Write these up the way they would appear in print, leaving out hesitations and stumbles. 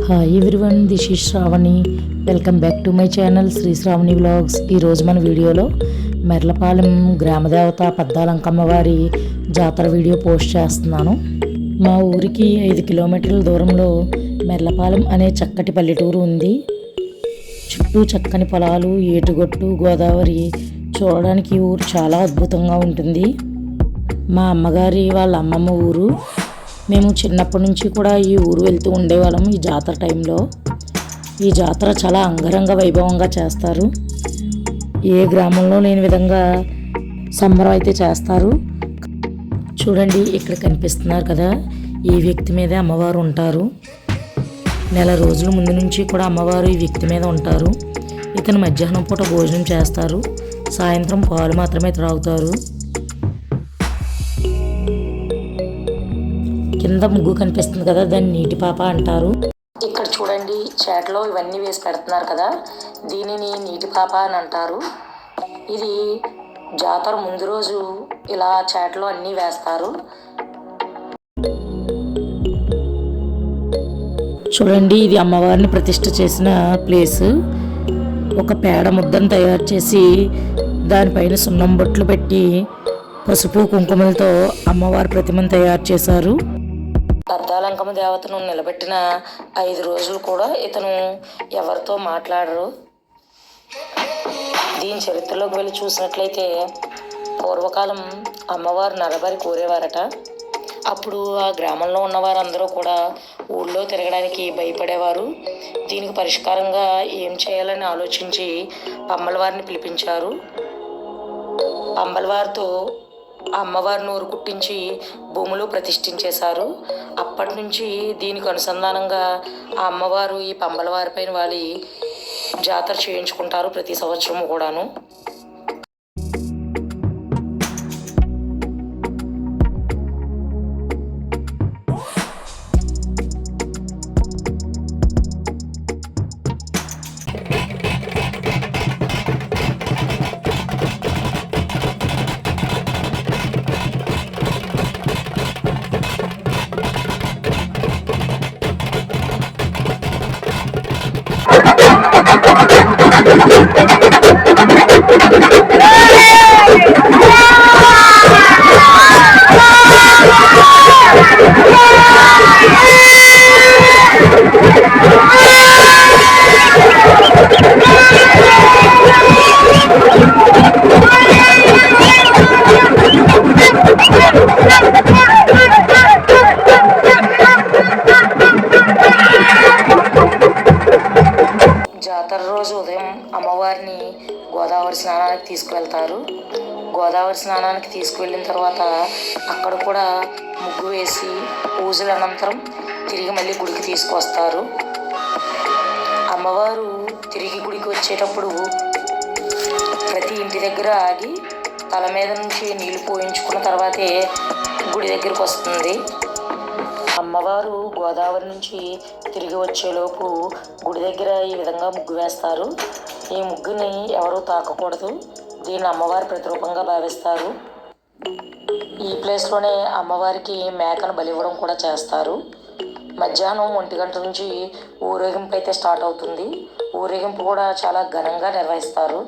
Hi everyone, this is Shravani. Welcome back to my channel Shri Shravani vlogs. ఈరోజు మన వీడియోలో మెర్లపాలెం గ్రామదేవత పద్దాలంకమ్మ వారి జాతర వీడియో పోస్ట్ చేస్తున్నాను. మా ఊరికి 5 కిలోమీటర్ల దూరంలో మెర్లపాలెం అనే చక్కటి పల్లెటూరు ఉంది. చుట్టూ చక్కని పొలాలు, ఏటుగొట్టు, గోదావరి. చూడడానికి ఈ ఊరు చాలా అద్భుతంగా ఉంటుంది. మా అమ్మగారి వాళ్ళ అమ్మమ్మ ఊరు. మేము చిన్నప్పటి నుంచి కూడా ఈ ఊరు వెళ్తూ ఉండేవాళ్ళం. ఈ జాతర టైంలో ఈ జాతర చాలా అంగరంగ వైభవంగా చేస్తారు. ఏ గ్రామంలో లేని విధంగా సంబరం అయితే చేస్తారు. చూడండి, ఇక్కడ కనిపిస్తున్నారు కదా, ఈ వ్యక్తి మీదే అమ్మవారు ఉంటారు. నెల రోజుల ముందు నుంచి కూడా అమ్మవారు ఈ వ్యక్తి మీద ఉంటారు. ఇతను మధ్యాహ్నం పూట భోజనం చేస్తారు, సాయంత్రం పాలు మాత్రమే త్రాగుతారు. కింద ముగ్గు కనిపిస్తుంది కదా, దాన్ని నీటి పాప అంటారు. ఇక్కడ చూడండి, చేటలో ఇవన్నీ వేసి పెడుతున్నారు కదా, దీనిని నీటి పాప అని అంటారు. ఇది జాతర ముందు రోజు ఇలా చేటలో అన్నీ వేస్తారు. చూడండి, ఇది అమ్మవారిని ప్రతిష్ఠ చేసిన ప్లేస్. ఒక పేడ ముద్దను తయారు చేసి దానిపైన సున్నం బొట్లు పెట్టి పసుపు కుంకుమలతో అమ్మవారి ప్రతిమను తయారు చేశారు. పద్దాలంకమ్మ దేవతను నిలబెట్టిన 5 రోజులు కూడా ఇతను ఎవరితో మాట్లాడరు. దీని చరిత్రలోకి వెళ్ళి చూసినట్లయితే పూర్వకాలం అమ్మవారు నరబలి కోరేవారట. అప్పుడు ఆ గ్రామంలో ఉన్నవారందరూ కూడా ఊళ్ళో తిరగడానికి భయపడేవారు. దీనికి పరిష్కారంగా ఏం చేయాలని ఆలోచించి పంబలవారిని పిలిపించారు. పంబలవారితో అమ్మవారి నోరు కుట్టించి భూములు ప్రతిష్ఠించేశారు. అప్పటి నుంచి దీనికి అనుసంధానంగా ఆ అమ్మవారు ఈ పంబలవారి పైన వాలి జాతర చేయించుకుంటారు ప్రతి సంవత్సరము కూడాను. జాతర రోజు ఉదయం అమ్మవారిని గోదావరి స్నానానికి తీసుకువెళ్తారు. గోదావరి స్నానానికి తీసుకువెళ్ళిన తర్వాత అక్కడ కూడా ముగ్గు వేసి పూజల అనంతరం తిరిగి మళ్ళీ గుడికి తీసుకొస్తారు. అమ్మవారు తిరిగి గుడికి వచ్చేటప్పుడు ప్రతి ఇంటి దగ్గర ఆగి తల మీద నుంచి నీళ్లు పోయించుకున్న తర్వాతే గుడి దగ్గరికి వస్తుంది. అమ్మవారు గోదావరి నుంచి తిరిగి వచ్చేలోపు గుడి దగ్గర ఈ విధంగా ముగ్గు వేస్తారు. ఈ ముగ్గుని ఎవరూ తాకకూడదు. దీన్ని అమ్మవారి ప్రతిరూపంగా భావిస్తారు. ఈ ప్లేస్లోనే అమ్మవారికి మేకను బలివ్వడం కూడా చేస్తారు. మధ్యాహ్నం 1 గంట నుంచి ఊరేగింపు అయితే స్టార్ట్ అవుతుంది. ఊరేగింపు కూడా చాలా ఘనంగా నిర్వహిస్తారు.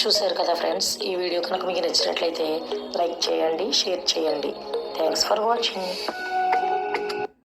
చూశారు కదా ఫ్రెండ్స్, ఈ వీడియో కనుక మీకు నచ్చినట్లయితే లైక్ చేయండి, షేర్ చేయండి. Thanks for watching.